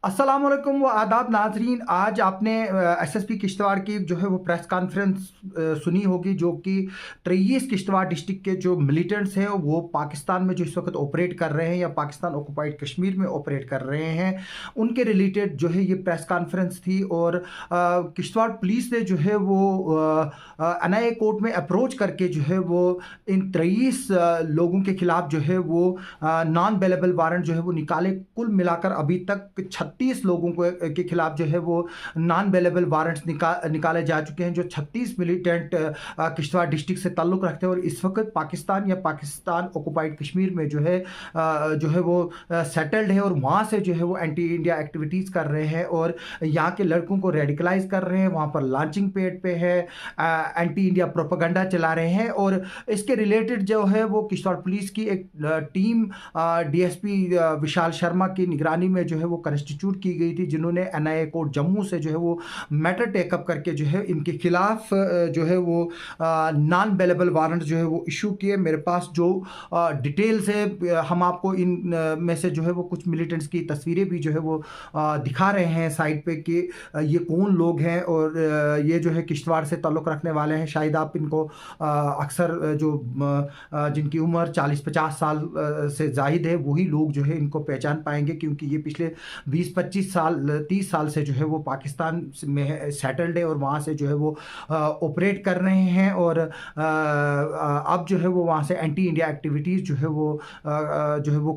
अस्सलाम वालेकुम व आदाब नाजरीन। आज आपने एसएसपी किश्तवाड़ की जो है वो प्रेस कॉन्फ्रेंस सुनी होगी, जो कि 23 किश्तवाड़ डिस्ट्रिक्ट के जो मिलिटेंट्स हैं वो पाकिस्तान में जो इस वक्त ऑपरेट कर रहे हैं या पाकिस्तान ऑक्युपाइड कश्मीर में ऑपरेट कर रहे हैं, उनके रिलेटेड जो है ये प्रेस कॉन्फ्रेंस थी। और किश्तवाड़ पुलिस ने जो है वो एनआईए कोर्ट में अप्रोच करके जो है वो इन 23 लोगों के खिलाफ जो है वो नॉन बेलेबल वारंट जो है वो निकाले। कुल मिलाकर अभी तक 36 लोगों के खिलाफ जो है वो नॉन बेलेबल वारंट्स निकाले जा चुके हैं, जो 36 मिलिटेंट किश्तवाड़ डिस्ट्रिक्ट से ताल्लुक़ रखते हैं और इस वक्त पाकिस्तान या पाकिस्तान ऑक्युपाइड कश्मीर में जो है वो सेटल्ड है और वहाँ से जो है वो एंटी इंडिया एक्टिविटीज़ कर रहे हैं और यहाँ के लड़कों को रेडिकलाइज कर रहे हैं। वहाँ पर लॉन्चिंग पैड पे है, एंटी इंडिया प्रोपेगेंडा चला रहे हैं। और इसके रिलेटेड जो है वो किश्तवाड़ पुलिस की एक टीम डीएसपी विशाल शर्मा की निगरानी में जो है वो कंस्टिट्यूट की गई थी, जिन्होंने एनआईए कोर्ट जम्मू से जो है वो मैटर टेकअप करके जो है इनके खिलाफ जो है वो नॉन बेलेबल वारंट जो है वो इशू किए। मेरे पास जो डिटेल्स है, हम आपको इन में से जो है वो कुछ मिलिटेंट्स की तस्वीरें भी जो है वो दिखा रहे हैं साइड पे कि ये कौन लोग हैं और ये जो है किश्तवाड़ से ताल्लुक़ रखने वाले हैं। शायद आप इनको अक्सर जो जिनकी उम्र 40-50 साल से ज़ाहिद है वही लोग जो है इनको पहचान पाएंगे, क्योंकि ये पिछले 20-25 साल 30 साल से जो है वो पाकिस्तान में सेटल्ड है और वहाँ से जो है वो ऑपरेट कर रहे हैं। और अब जो है वो वहाँ से एंटी इंडिया एक्टिविटीज़ जो है वो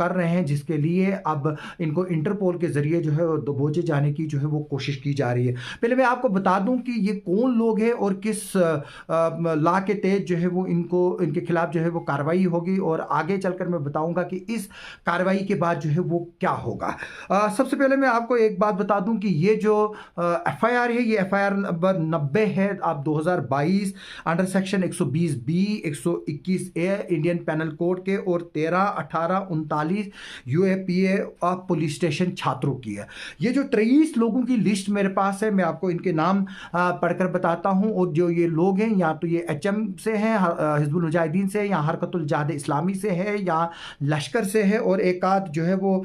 कर रहे हैं, जिसके लिए अब इनको इंटरपोल के ज़रिए जो है दबोचे जाने की जो है वो कोशिश की जा रही है। पहले मैं आपको बता दूं कि ये कौन लोग हैं और किस लॉ के तहत जो है वो इनके खिलाफ जो है वो कार्रवाई होगी, और आगे चलकर मैं बताऊंगा कि इस कार्रवाई के बाद जो है वो क्या होगा। सबसे पहले मैं आपको एक बात बता दूं कि ये जो एफआईआर है, ये एफआईआर नंबर 90 है आप 2022 अंडर सेक्शन 120 बी 121 ए इंडियन पैनल कोड के और 13, 18, 39 यूएपीए ऑफ पुलिस स्टेशन छात्रों की है। ये जो 23 लोगों की लिस्ट मेरे पास है, मैं आपको इनके नाम पढ़कर बताता हूं। और जो ये लोग हैं, या तो ये एचएम से हैं, हिजबुल मुजाहिदीन से, या हरकतुल जिहाद इस्लामी से है, या लश्कर से है, और एक आध जो है वो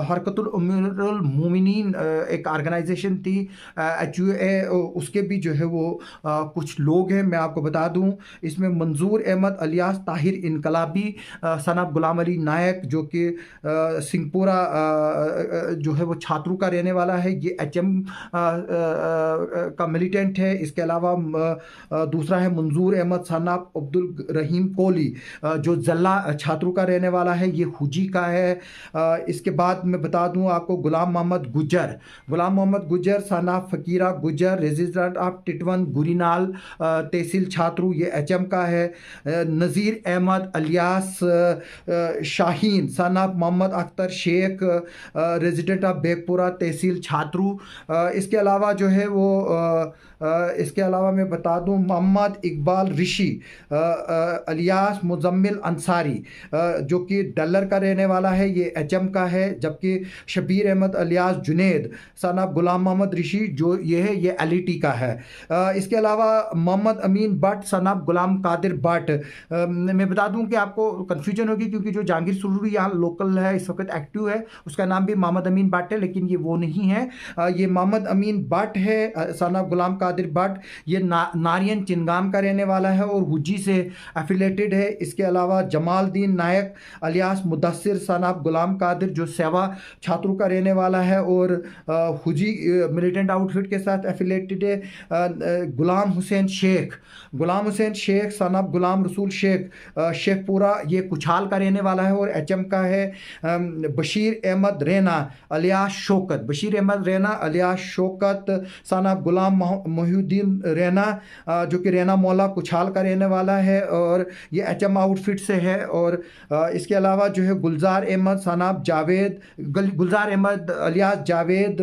हरकतुल उम्मीरुल मोमिनीन एक ऑर्गेनाइजेशन थी HUA, उसके भी जो है वो कुछ लोग हैं। मैं आपको बता दूं इसमें मंजूर अहमद अलियास ताहिर इनकलाबी, सनाब गुलाम अली नायक जो कि सिंहपुरा जो है वो छात्रों का रहने वाला है, ये HM का मिलिटेंट है। इसके अलावा दूसरा है मंजूर अहमद सनाब अब्दुल रहीम कोली जो जल्ला छात्रों का रहने वाला है, ये हुजी का है। इसके बाद मैं बता दूं आपको गुलाम मोहम्मद गुजर सनाब फ़कीरा गुजर रेजिडेंट ऑफ टिटवन गुरीनाल तहसील छात्रू, ये HM का है। Nazir Ahmad alias Shaheen son of Mohammad Akhtar Sheikh resident of Begpura तहसील छात्रू। इसके अलावा जो है वो इसके अलावा मैं बता दूं मोहम्मद इकबाल ऋषि अलियास मुजम्मिल अंसारी जो कि डलर का रहने वाला है, ये HM का है। जबकि शबीर अहमद अलियास जुनेद सनाब गुलाम मोहम्मद ऋषि जो ये LET का है। इसके अलावा मोहम्मद अमीन भट्ट सनाब गुलाम कादिर भट्ट। मैं बता दूं कि आपको कन्फ्यूजन होगी, क्योंकि जो जहांगीर सुरूरी यहाँ लोकल है, इस वक्त एक्टिव है, उसका नाम भी मोहम्मद अमीन भट्ट है, लेकिन ये वो नहीं है। ये मोहम्मद अमीन भट्ट है सनाब गुलाम कादिर भट्ट, ये नारियन चिनगाम का रहने वाला है और हुजी से एफिलेटेड है। इसके अलावा जमालदीन नायक अलियास मुदस्सिर सनाब गुलाम कादिर जो सेवा छात्रों का रहने वाला है और हुजी मिलिटेंट आउटफिट के साथ एफिलेटेड है। गुलाम हुसैन शेख सनाब गुलाम रसूल शेख शेखपुरा, ये कुछाल का रहने वाला है और HM का है। बशीर अहमद रैना अलियास शौकत सनाब गुलाम मोहुद्दीन रैना जो कि रैना मौला कुछाल का रहने वाला है और ये HM आउटफिट से है। और इसके अलावा जो है गुलजार अहमद अलियास जावेद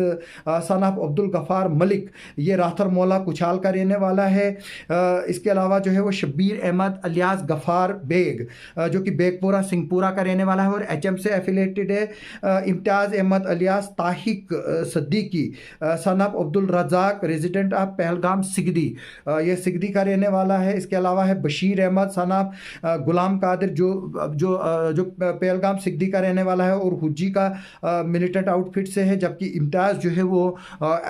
सनाब अब्दुल गफ़ार मलिक, ये राथर मौला कुछाल का रहने वाला है। इसके अलावा जो है वो शब्बीर अहमद अलियास गफ़ार बेग जो कि बेगपुरा सिंहपुरा का रहने वाला है और HM से एफिलेटेड है। Imtiaz Ahmad alias Tahik Siddiqui son of Abdul Razaq resident of Pahalgam Sigdi, ये सिगदी का रहने वाला है। इसके अलावा है बशीर अहमद सनाब गुलाम कादिर जो पहलगाम सिगदी का रहने वाला है और हुज्जी का मिलिटेंट आउटफिट से है, जबकि इम्तियाज़ जो है वो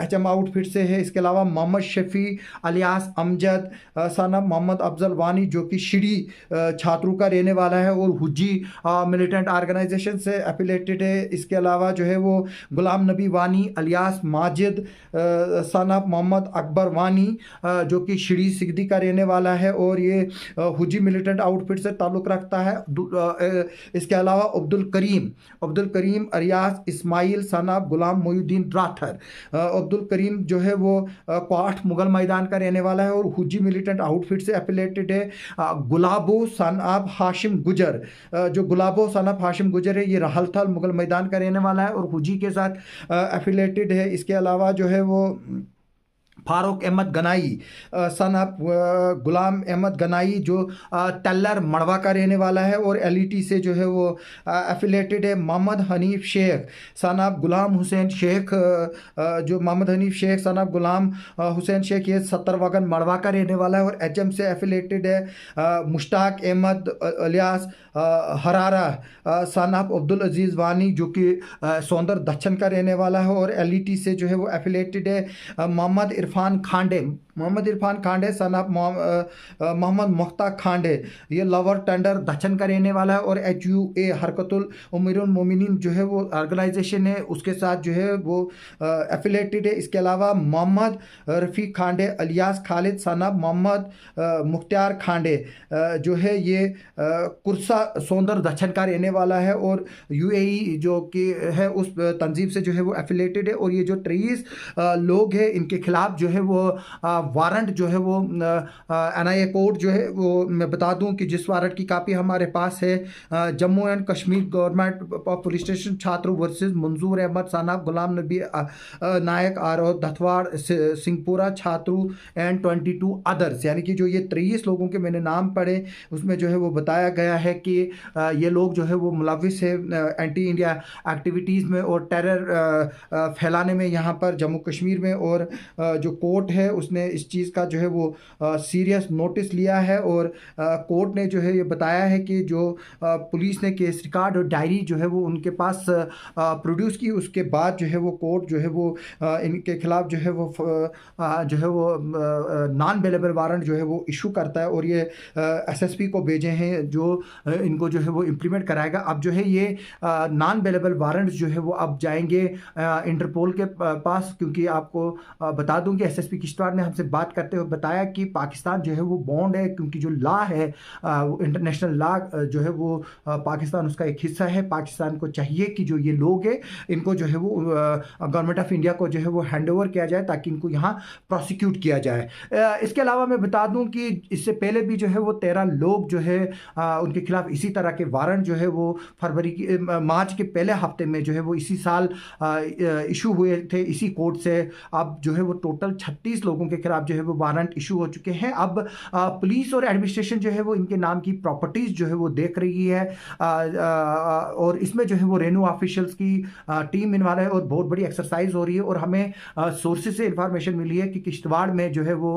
HM आउटफिट से है। इसके अलावा मोहम्मद शफी अलियास अमजद सनाब मोहम्मद अफजल वानी जो कि शिड़ी छात्रों का रहने वाला है और हुज्जी मिलिटेंट ऑर्गेनाइजेशन से एफिलेटेड है। इसके अलावा जो है वो गुलाम नबी वानी अलियास माजिद सनाब मोहम्मद अकबर वानी जो कि शिड़ी सिगदी का रहने वाला है और ये हुज्जी मिलिटेंट आउटफिट से ताल्लुक़ रखता है। इसके अलावा अब्दुल करीम अरियास इस्माइल सनाब गुलाम मोहुद्दीन राठर, अब्दुल करीम जो है वो क्वाट मुगल मैदान का रहने वाला है और हुज्जी मिलिटेंट आउटफिट से एफिलेटेड है। गुलाबो सनाब हाशिम गुजर, जो गुलाबो सनाब हाशिम गुजर है ये रहलथल मुगल मैदान का रहने वाला है और हुज्जी के साथ एफिलेटेड है। इसके अलावा जो है वो फारूक अहमद गनाई सन ऑफ गुलाम अहमद गनाई जो तल्लर मड़वा का रहने वाला है और LET से जो है वो एफिलेटेड है। मोहम्मद हनीफ शेख सन ऑफ गुलाम हुसैन शेख, जो मोहम्मद हनीफ शेख सन ऑफ गुलाम हुसैन शेख ये 70 वागन मड़वा का रहने वाला है और HM से एफिलेटेड है। Mushtaq Ahmad alias Harara son of Abdul Aziz Wani जो कि सौंदर दक्षिण का रहने वाला है और LET से जो है वो एफिलेटेड है। मोहम्मद इरफान खांडे सन ऑफ मोहम्मद मुख्ता खांडे ये लवर टेंडर दक्षिण का रहने वाला है और HUA हरकतुल उमीरुल मोमिनीन जो है वो ऑर्गेनाइजेशन है उसके साथ जो है वो एफिलेटेड है। इसके अलावा Mohammad Rafiq Khande alias Khalid son of Mohammad Mukhtar Khande जो है ये कुर्सा सौंदर दक्षिण का रहने वाला है और UAE जो कि है उस तंजीम से जो है वो एफिलेटेड है। और ये जो 23 लोग हैं इनके खिलाफ जो है वो वारंट जो है वो NIA कोर्ट जो है वो मैं बता दूं कि जिस वारंट की कापी हमारे पास है Jammu and Kashmir government police station छात्रों वर्सेस मंजूर अहमद सनाब गुलाम नबी नायक आरो दथवाड़ सिंहपुरा छात्रों एंड 22 अदर्स, यानी कि जो ये 23 लोगों के मैंने नाम पढ़े उसमें जो है वो बताया गया है कि ये लोग जो है वो मुलविस है एंटी इंडिया एक्टिविटीज़ में और टेरर फैलाने में यहाँ पर जम्मू कश्मीर में। और जो कोर्ट है उसने इस चीज़ का जो है वो सीरियस नोटिस लिया है और कोर्ट ने जो है ये बताया है कि जो पुलिस ने केस रिकॉर्ड और डायरी जो है वो उनके पास प्रोड्यूस की उसके बाद जो है वो कोर्ट जो है वो इनके खिलाफ जो है वो नॉन बेलेबल वारंट जो है वो इशू करता है और ये SSP को भेजे हैं जो इनको जो है वो इम्प्लीमेंट कराएगा। अब जो है ये नॉन बेलेबल वारंट जो है वो अब जाएंगे इंटरपोल के पास, क्योंकि आपको बता दूं कि SSP किश्तवाड़ ने हमसे बात करते हुए बताया कि पाकिस्तान जो है वो बॉन्ड है, क्योंकि जो लॉ है इंटरनेशनल लॉ जो है वो पाकिस्तान उसका एक हिस्सा है। पाकिस्तान को चाहिए कि जो ये लोग हैं इनको जो है वो गवर्नमेंट ऑफ इंडिया को जो है वो हैंड ओवर किया जाए ताकि इनको यहाँ प्रोसिक्यूट किया जाए। इसके अलावा मैं बता दूं कि इससे पहले भी जो है वो 13 लोग जो है उनके खिलाफ इसी तरह के वारंट जो है वो मार्च के पहले हफ्ते में जो है वो इसी साल इशू हुए थे इसी कोर्ट से। अब जो है वो टोटल 36 लोगों के खिलाफ जो है वो वारंट इशू हो चुके हैं। अब पुलिस और एडमिनिस्ट्रेशन जो है वो इनके नाम की प्रॉपर्टीज़ जो है वो देख रही है और इसमें जो है वो रेवेन्यू ऑफिशियल्स की टीम इन्वॉल्व है और बहुत बड़ी एक्सरसाइज हो रही है। और हमें सोर्सेज से इंफॉर्मेशन मिली है कि किश्तवाड़ में जो है वो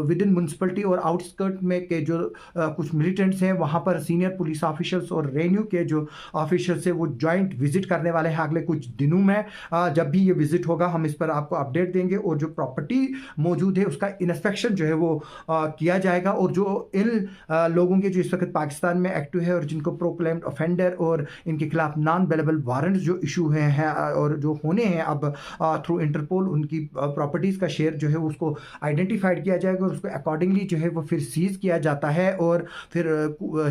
विद इन म्यूनसिपलिटी और आउटस्कर्ट में के जो कुछ मिलिटेंट्स हैं वहाँ पर सीनियर पुलिस ऑफिशियल्स और रेवेन्यू के जो ऑफिशियल्स हैं वो जॉइंट विजिट करने वाले हैं अगले कुछ दिनों में। जब भी ये विजिट होगा हम इस पर आपको अपडेट देंगे और जो प्रॉपर्टी मौजूद है उसका इंस्पेक्शन जो है वो किया जाएगा। और जो इन लोगों के जो इस वक्त पाकिस्तान में एक्टिव है और जिनको प्रोक्लेम्ड ऑफेंडर और इनके खिलाफ नॉन बेलेबल वारंट जो इशू हैं और जो होने हैं अब थ्रू इंटरपोल उनकी प्रॉपर्टीज़ का शेयर जो है उसको आइडेंटिफाइड किया जाएगा और उसको अकॉर्डिंगली जो है वो फिर सीज किया जाता है और फिर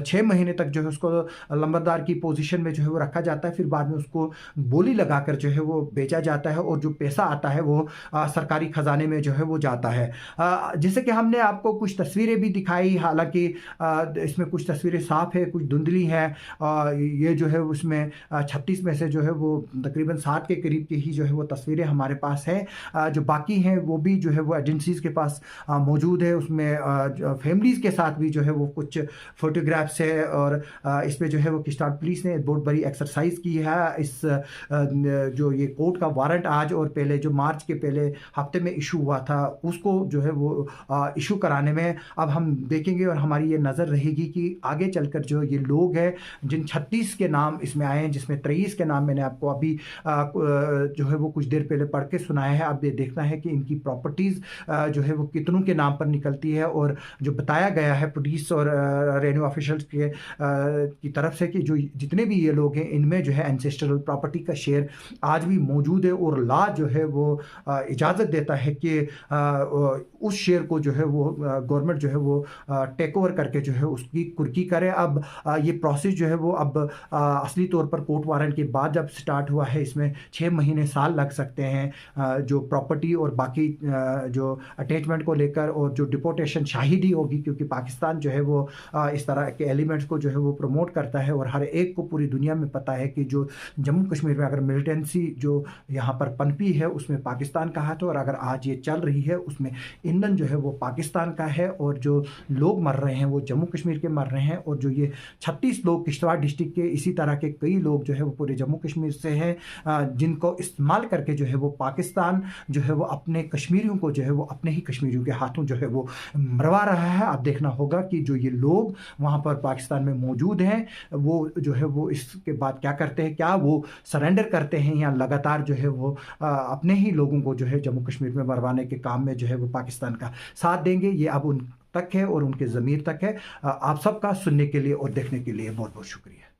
6 महीने तक जो है उसको लंबरदार की पोजीशन में जो है वो रखा जाता है। फिर बाद में उसको बोली लगाकर जो है वो बेचा जाता है और जो पैसा आता है वो सरकारी खजाने में जो है वो जाता है। जैसे कि हमने आपको कुछ तस्वीरें भी दिखाई, हालांकि इसमें कुछ तस्वीरें साफ़ है कुछ धुंधली हैं। ये जो है उसमें 36 में से जो है वो तकरीबन 60 के करीब की ही जो है वो तस्वीरें हमारे पास हैं। जो बाकी हैं वो भी जो है वो एजेंसीज़ के पास मौजूद है। उसमें फैमिलीज़ के साथ भी जो है वो कुछ फ़ोटोग्राफ्स है है और इस पे जो है वो किश्तवाड़ पुलिस ने बहुत बड़ी एक्सरसाइज की है। इस जो ये कोर्ट का वारंट आज और पहले जो मार्च के पहले हफ्ते में इशू हुआ था, उसको जो है वो इशू कराने में अब हम देखेंगे और हमारी ये नज़र रहेगी कि आगे चलकर जो ये लोग हैं जिन 36 के नाम इसमें आए हैं, जिसमें 23 के नाम मैंने आपको अभी जो है वो कुछ देर पहले पढ़ के सुनाया है। अब ये देखना है कि इनकी प्रॉपर्टीज़ जो है वो कितनों के नाम पर निकलती है। और जो बताया गया है पुलिस और रेवेन्यू ऑफिशियल्स के की तरफ से कि जो जितने भी ये लोग हैं इनमें जो है एंसेस्ट्रल प्रॉपर्टी का शेयर आज भी मौजूद है और लॉ जो है वो इजाज़त देता है कि उस शेयर को जो है वो गवर्नमेंट जो है वो टेक ओवर करके जो है उसकी कुर्की करे। अब ये प्रोसेस जो है वो अब असली तौर पर कोर्ट वारंट के बाद जब स्टार्ट हुआ है, इसमें 6 महीने साल लग सकते हैं जो प्रॉपर्टी और बाकी जो अटैचमेंट को लेकर, और जो डिपोर्टेशन शाहिदी होगी, क्योंकि पाकिस्तान जो है वो इस तरह के एलिमेंट्स को जो है वो प्रमोट करता है और हर एक को पूरी दुनिया में पता है कि जो जम्मू कश्मीर में अगर मिलिटेंसी जो यहाँ पर पनपी है उसमें पाकिस्तान का हाथ है, और अगर आज ये चल रही है उसमें ईंधन जो है वो पाकिस्तान का है, और जो लोग मर रहे हैं वो जम्मू कश्मीर के मर रहे हैं। और जो ये 36 लोग किश्तवाड़ डिस्ट्रिक्ट के, इसी तरह के कई लोग जो है वो पूरे जम्मू कश्मीर से हैं जिनको इस्तेमाल करके जो है वो पाकिस्तान जो है वो अपने कश्मीरियों को जो है वो अपने ही कश्मीरियों के हाथों जो है वो मरवा रहा है। अब देखना होगा कि जो ये लोग वहाँ पर पाकिस्तान में मौजूद हैं वो जो है वो इसके बाद क्या करते हैं, क्या वो सरेंडर करते हैं या लगातार जो है वो अपने ही लोगों को जो है जम्मू कश्मीर में मरवाने के काम में जो है वो पाकिस्तान का साथ देंगे। ये अब उन तक है और उनके ज़मीर तक है। आप सबका सुनने के लिए और देखने के लिए बहुत बहुत शुक्रिया।